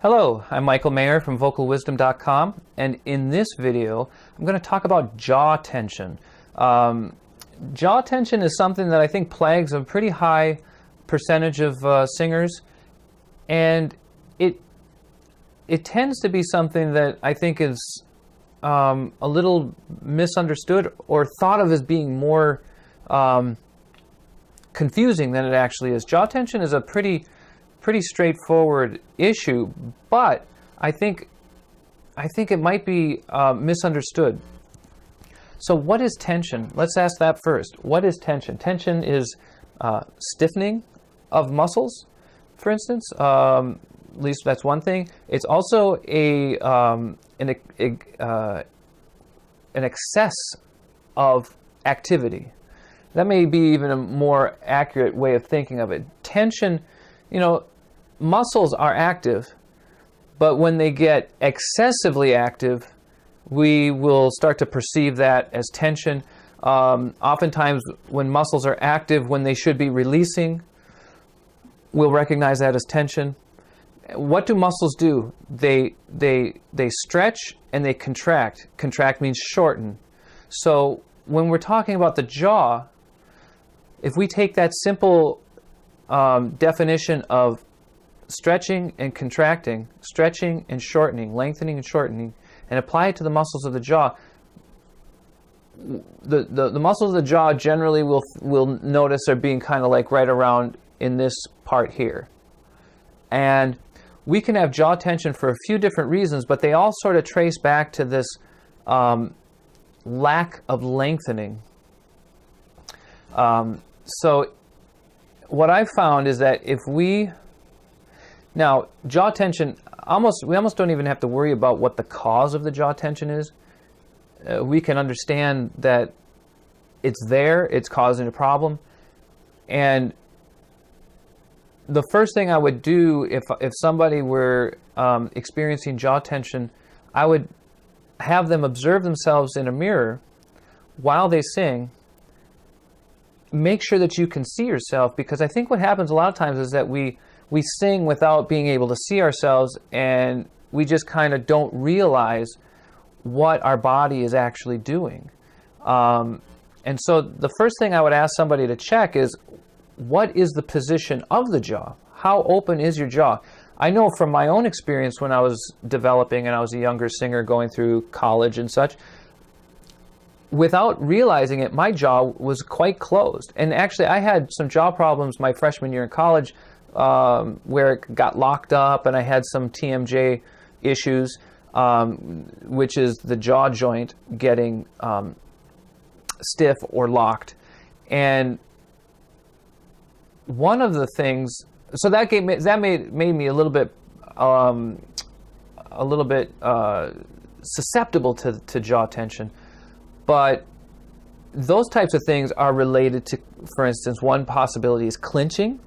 Hello, I'm Michael Mayer from VocalWisdom.com, and in this video I'm going to talk about jaw tension. Jaw tension is something that I think plagues a pretty high percentage of singers, and it tends to be something that I think is a little misunderstood or thought of as being more confusing than it actually is. Jaw tension is a pretty straightforward issue, but I think it might be misunderstood. So what is tension? Let's ask that first. What is tension? Tension is stiffening of muscles, for instance. At least that's one thing. It's also an excess of activity. That may be even a more accurate way of thinking of it. Tension, muscles are active, but when they get excessively active, we will start to perceive that as tension. Oftentimes, when muscles are active, when they should be releasing, we'll recognize that as tension. What do muscles do? They stretch and they contract. Contract means shorten. So when we're talking about the jaw, if we take that simple definition of stretching and contracting, stretching and shortening, lengthening and shortening, and apply it to the muscles of the jaw, the muscles of the jaw generally will notice are being kind of like right around in this part here. And we can have jaw tension for a few different reasons, but they all sort of trace back to this lack of lengthening. So what I've found is that if now, jaw tension, we almost don't even have to worry about what the cause of the jaw tension is. We can understand that it's there, it's causing a problem. And the first thing I would do if somebody were experiencing jaw tension, I would have them observe themselves in a mirror while they sing. Make sure that you can see yourself, because I think what happens a lot of times is that we sing without being able to see ourselves, and we just kind of don't realize what our body is actually doing. And so the first thing I would ask somebody to check is, what is the position of the jaw? How open is your jaw? I know from my own experience when I was developing and I was a younger singer going through college and such, without realizing it, my jaw was quite closed. And actually, I had some jaw problems my freshman year in college, where it got locked up, and I had some TMJ issues, which is the jaw joint getting stiff or locked. And one of the things, so that made me a little bit susceptible to jaw tension. But those types of things are related to, for instance, one possibility is clinching.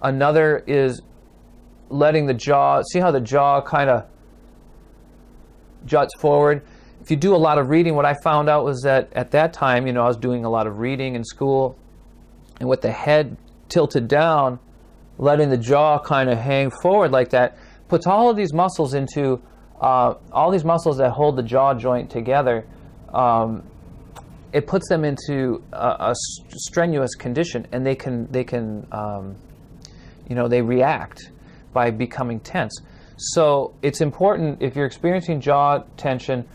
Another is letting the jaw, see how the jaw kind of juts forward. If you do a lot of reading, what I found out was that at that time, I was doing a lot of reading in school, and with the head tilted down, letting the jaw kind of hang forward like that, puts all of these muscles into, all these muscles that hold the jaw joint together, it puts them into a strenuous condition, and they react by becoming tense. So it's important, if you're experiencing jaw tension,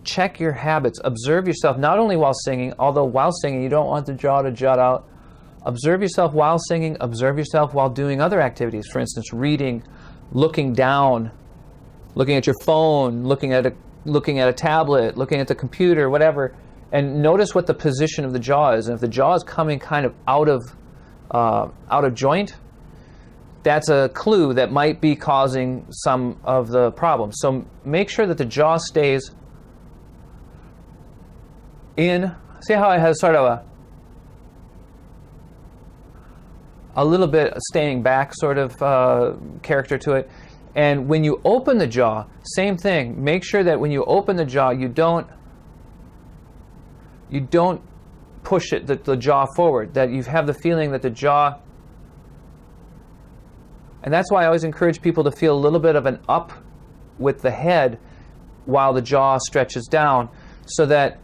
check your habits. Observe yourself, not only while singing, although while singing you don't want the jaw to jut out. Observe yourself while singing. Observe yourself while doing other activities. For instance, reading, looking down, looking at your phone, looking at a tablet, looking at the computer, whatever, and notice what the position of the jaw is. And if the jaw is coming kind of out of joint, that's a clue that might be causing some of the problems. So make sure that the jaw stays in. See how it has sort of a little bit staying back sort of character to it. And when you open the jaw, same thing. Make sure that when you open the jaw, you don't push the jaw forward, that you have the feeling that the jaw And that's why I always encourage people to feel a little bit of an up with the head while the jaw stretches down, so that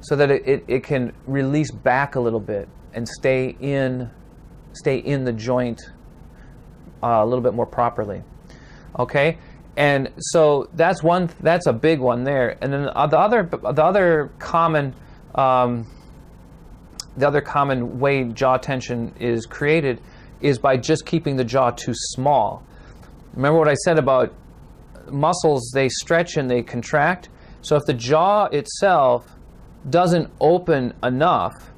it can release back a little bit and stay in the joint a little bit more properly. Okay, and so that's a big one there. And then the other common way jaw tension is created is by just keeping the jaw too small. Remember what I said about muscles? They stretch and they contract. So if the jaw itself doesn't open enough,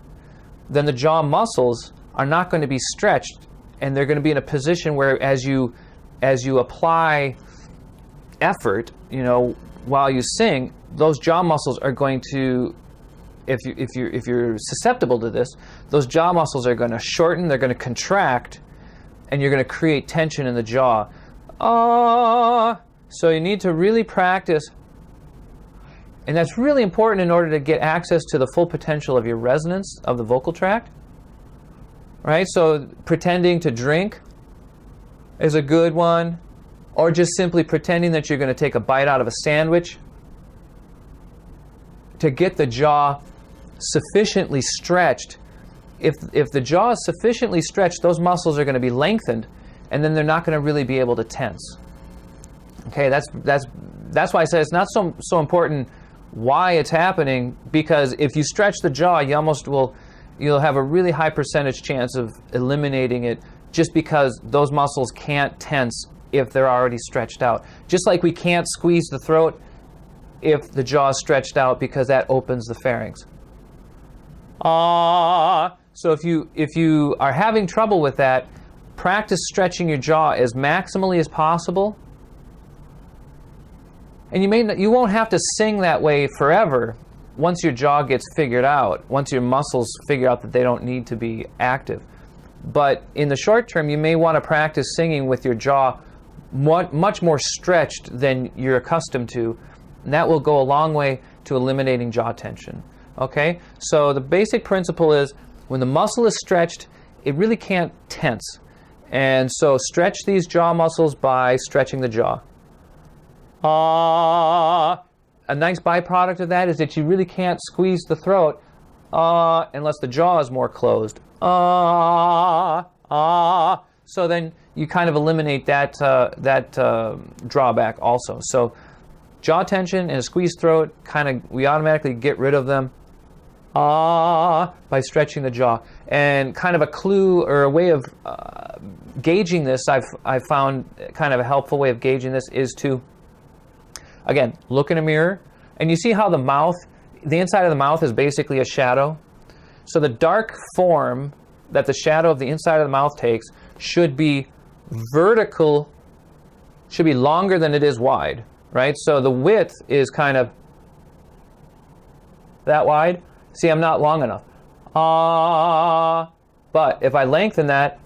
then the jaw muscles are not going to be stretched, and they're going to be in a position where as you apply effort, while you sing, those jaw muscles are going to, if you're susceptible to this, those jaw muscles are going to shorten, they're going to contract, and you're going to create tension in the jaw. So you need to really practice. And that's really important in order to get access to the full potential of your resonance of the vocal tract. Right? So pretending to drink is a good one. Or just simply pretending that you're going to take a bite out of a sandwich. To get the jaw sufficiently stretched. If the jaw is sufficiently stretched, those muscles are going to be lengthened, and then they're not going to really be able to tense. Okay, that's why I say it's not so important why it's happening, because if you stretch the jaw, you'll have a really high percentage chance of eliminating it, just because those muscles can't tense if they're already stretched out. Just like we can't squeeze the throat if the jaw is stretched out, because that opens the pharynx. So if you are having trouble with that, practice stretching your jaw as maximally as possible. And you won't have to sing that way forever once your jaw gets figured out, once your muscles figure out that they don't need to be active. But in the short term, you may want to practice singing with your jaw much more stretched than you're accustomed to. And that will go a long way to eliminating jaw tension. Okay? So the basic principle is, when the muscle is stretched, it really can't tense. And so stretch these jaw muscles by stretching the jaw. A nice byproduct of that is that you really can't squeeze the throat unless the jaw is more closed. So then you kind of eliminate that drawback also. So jaw tension and a squeezed throat, we automatically get rid of them by stretching the jaw. And kind of a clue or a way of gauging this, I've found kind of a helpful way of gauging this is to, again, look in a mirror, and you see how the inside of the mouth is basically a shadow. So the dark form that the shadow of the inside of the mouth takes should be vertical, should be longer than it is wide, right? So the width is kind of that wide. See, I'm not long enough. But if I lengthen that,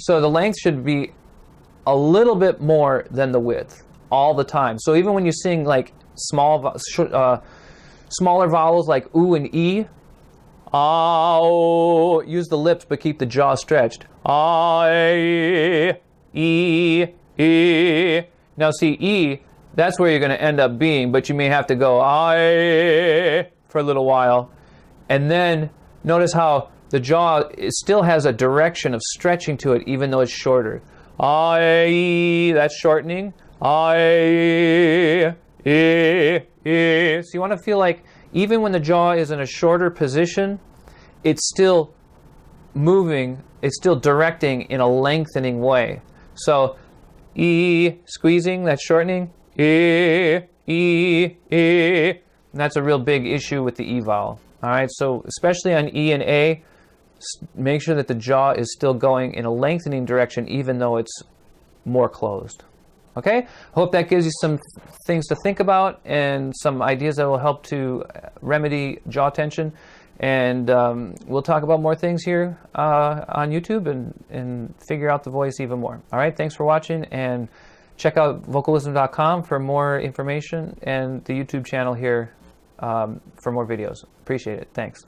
so the length should be a little bit more than the width all the time. So even when you sing like smaller vowels like oo and e, use the lips but keep the jaw stretched. E. Now see, e, that's where you're going to end up being, but you may have to go for a little while. And then notice how the jaw still has a direction of stretching to it, even though it's shorter. That's shortening. So you want to feel like even when the jaw is in a shorter position, it's still moving, it's still directing in a lengthening way. So squeezing, that's shortening. And that's a real big issue with the E vowel. All right, so especially on E and A, make sure that the jaw is still going in a lengthening direction, even though it's more closed. Okay, hope that gives you some things to think about and some ideas that will help to remedy jaw tension. And we'll talk about more things here on YouTube and figure out the voice even more. All right, thanks for watching, and check out VocalWisdom.com for more information, and the YouTube channel here for more videos. Appreciate it. Thanks.